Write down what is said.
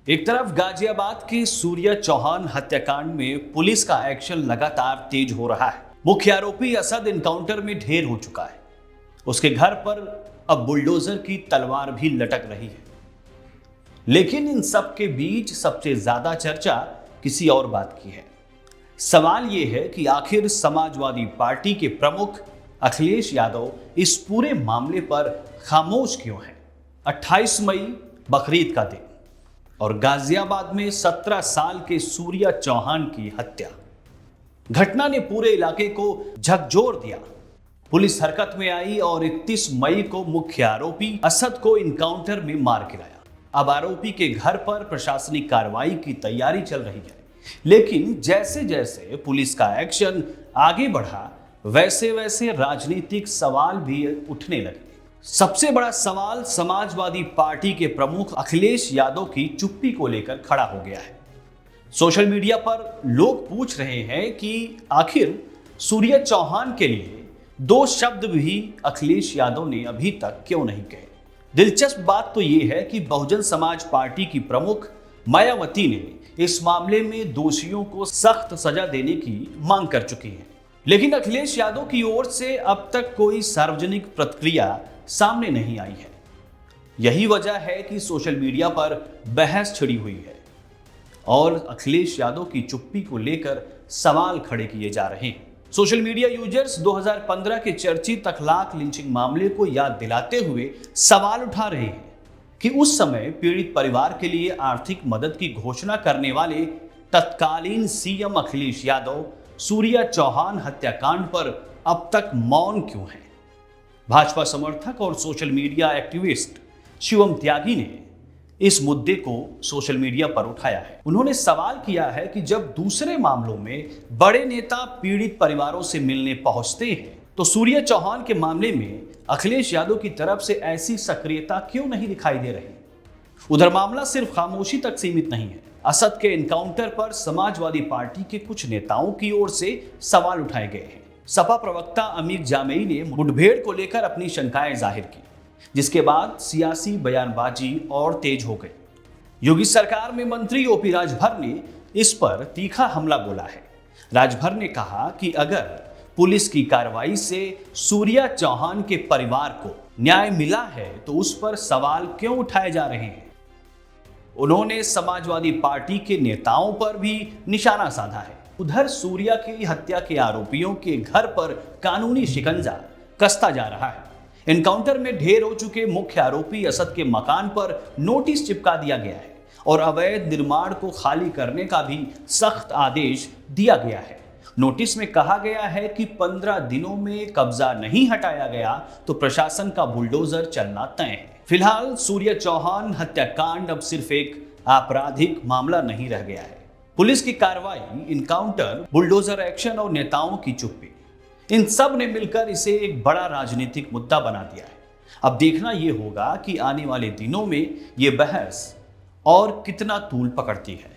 एक तरफ गाजियाबाद के सूर्या चौहान हत्याकांड में पुलिस का एक्शन लगातार तेज हो रहा है। मुख्य आरोपी असद एनकाउंटर में ढेर हो चुका है। उसके घर पर अब बुलडोजर की तलवार भी लटक रही है। लेकिन इन सब के बीच सबसे ज्यादा चर्चा किसी और बात की है। सवाल यह है कि आखिर समाजवादी पार्टी के प्रमुख अखिलेश यादव इस पूरे मामले पर खामोश क्यों हैं? 28 मई बकरीद का दिन और गाजियाबाद में 17 साल के सूर्या चौहान की हत्या। घटना ने पूरे इलाके को झकझोर दिया। पुलिस हरकत में आई और 31 मई को मुख्य आरोपी असद को इनकाउंटर में मार गिराया। अब आरोपी के घर पर प्रशासनिक कार्रवाई की तैयारी चल रही है। लेकिन जैसे जैसे पुलिस का एक्शन आगे बढ़ा, वैसे वैसे राजनीतिक सवाल भी उठने लगे। सबसे बड़ा सवाल समाजवादी पार्टी के प्रमुख अखिलेश यादव की चुप्पी को लेकर खड़ा हो गया है। सोशल मीडिया पर लोग पूछ रहे हैं कि आखिर सूर्या चौहान के लिए 2 शब्द भी अखिलेश यादव ने अभी तक क्यों नहीं कहे। दिलचस्प बात तो यह है कि बहुजन समाज पार्टी की प्रमुख मायावती ने इस मामले में दोषियों को सख्त सजा देने की मांग कर चुकी है। लेकिन अखिलेश यादव की ओर से अब तक कोई सार्वजनिक प्रतिक्रिया सामने नहीं आई है। यही वजह है कि सोशल मीडिया पर बहस छिड़ी हुई है और अखिलेश यादव की चुप्पी को लेकर सवाल खड़े किए जा रहे हैं। सोशल मीडिया यूजर्स 2015 के चर्चित अखलाक लिंचिंग मामले को याद दिलाते हुए सवाल उठा रहे हैं कि उस समय पीड़ित परिवार के लिए आर्थिक मदद की घोषणा करने वाले तत्कालीन सीएम अखिलेश यादव सूर्या चौहान हत्याकांड पर अब तक मौन क्यों हैं। भाजपा समर्थक और सोशल मीडिया एक्टिविस्ट शिवम त्यागी ने इस मुद्दे को सोशल मीडिया पर उठाया है। उन्होंने सवाल किया है कि जब दूसरे मामलों में बड़े नेता पीड़ित परिवारों से मिलने पहुंचते हैं, तो सूर्या चौहान के मामले में अखिलेश यादव की तरफ से ऐसी सक्रियता क्यों नहीं दिखाई दे रही। उधर मामला सिर्फ खामोशी तक सीमित नहीं है। असद के एनकाउंटर पर समाजवादी पार्टी के कुछ नेताओं की ओर से सवाल उठाए गए हैं। सपा प्रवक्ता अमीर जामेई ने मुठभेड़ को लेकर अपनी शंकाएं जाहिर की, जिसके बाद सियासी बयानबाजी और तेज हो गई। योगी सरकार में मंत्री ओपी राजभर ने इस पर तीखा हमला बोला है। राजभर ने कहा कि अगर पुलिस की कार्रवाई से सूर्या चौहान के परिवार को न्याय मिला है तो उस पर सवाल क्यों उठाए जा रहे हैं। उन्होंने समाजवादी पार्टी के नेताओं पर भी निशाना साधा है। उधर सूर्या की हत्या के आरोपियों के घर पर कानूनी शिकंजा कसता जा रहा है। एनकाउंटर में ढेर हो चुके मुख्य आरोपी असद के मकान पर नोटिस चिपका दिया गया है और अवैध निर्माण को खाली करने का भी सख्त आदेश दिया गया है। नोटिस में कहा गया है कि 15 दिनों में कब्जा नहीं हटाया गया तो प्रशासन का बुलडोजर चलना तय है। फिलहाल सूर्या चौहान हत्याकांड अब सिर्फ एक आपराधिक मामला नहीं रह गया है। पुलिस की कार्रवाई, इनकाउंटर, बुलडोजर एक्शन और नेताओं की चुप्पी, इन सब ने मिलकर इसे एक बड़ा राजनीतिक मुद्दा बना दिया है। अब देखना यह होगा कि आने वाले दिनों में यह बहस और कितना तूल पकड़ती है।